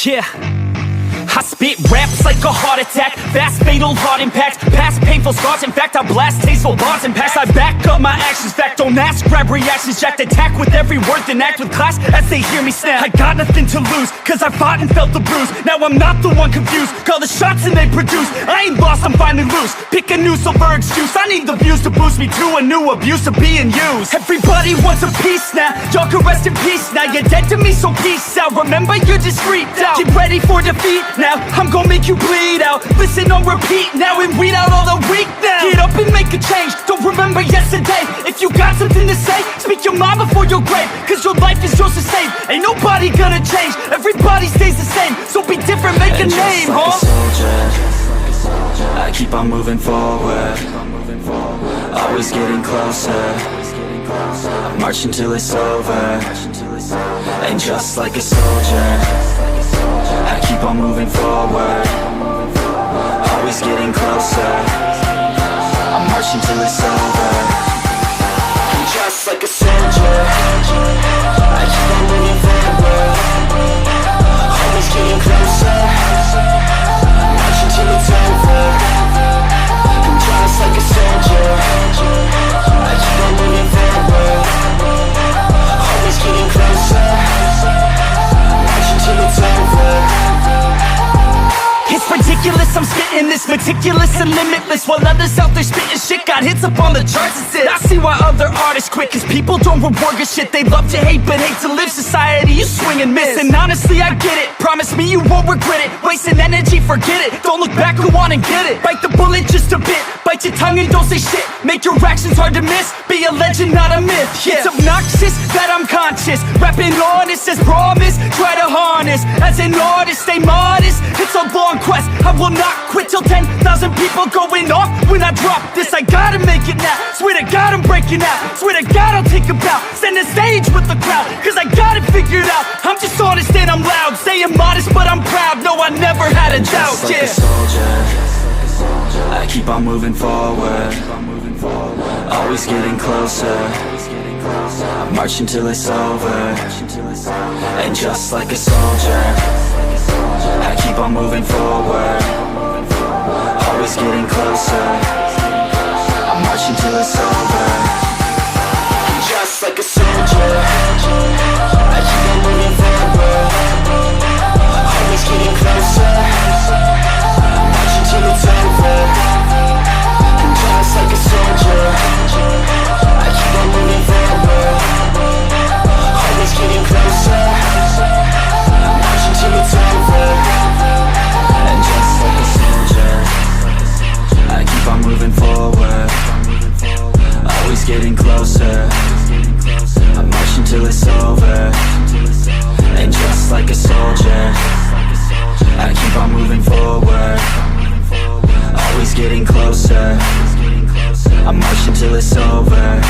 Yeah, I spit raps like a heart attack, fast fatal heart impact, past painful scars. In fact, I blast tasteful bars and packs. I back up my actions, fact don't ask, grab reactions, jacked attack with every word, then act with class as they hear me snap. I got nothing to lose, cause I fought and felt the bruise. Now I'm not the one confused, call the shots and they produce. I ain't lost, I'm finally loose, pick a new silver excuse. I need the views to boost me to a new abuse of being used. Everybody wants a piece now, y'all can rest in peace now. You're dead to me, so peace out, remember you're just freaked out. Get ready for defeat now, I'm gon' make you bleed out. Listen on repeat now and weed out all the weak now. Get up and make a change, don't remember yesterday. If you got something to say, speak your mind before your grave, cause your life is yours to save. Ain't nobody gonna change, everybody stays the same. So be different, make a name, like a soldier, I keep on moving forward, always getting closer, march until it's over. And just like a soldier, I keep on moving forward, always getting closer, I'm marching till it's over. And just like a soldier, I keep on moving forward, always getting closer, marching till it's over. And just like a soldier, I keep on moving forward, always getting closer, marching till it's over. It's ridiculous, I'm spitting this meticulous and limitless, while others out there spitting shit got hits up on the charts and shit. I see why other artists quit, cause people don't reward good shit. They love to hate but hate to live. Society, you swing and miss. And honestly, I get it, promise me you won't regret it. Wasting energy, forget it, don't look back, go on and get it. Bite the bullet just a bit, bite your tongue and don't say shit. Make your actions hard to miss, be a legend, not a myth. Yeah. It's obnoxious that I'm conscious, rapping honest as promise. Try to harness, as an artist, stay modest. It's a long quest, I will not quit till 10,000 people going off when I drop this. I gotta make it now, swear to God I'm breaking out. Swear to God I'll take a bow, stand the stage with the crowd, cause I got it figured out. I'm just honest and I'm loud, saying modest but I'm proud. No, I never had a doubt, just like a soldier, I keep on moving forward, always getting closer, I'm marching till it's over. And just like a soldier, I keep on moving forward, always getting closer, I'm marching till it's over. And just like a soldier, I keep on moving forward, always getting closer, I'm marching till it's over. And just like a soldier, I keep on moving forward, always getting closer, I'm marching till it's over. And just like a soldier, I keep on moving forward, always getting closer, I'm marching till it's over. And just like a soldier, I keep on moving forward, always getting closer, I'm marching till it's over.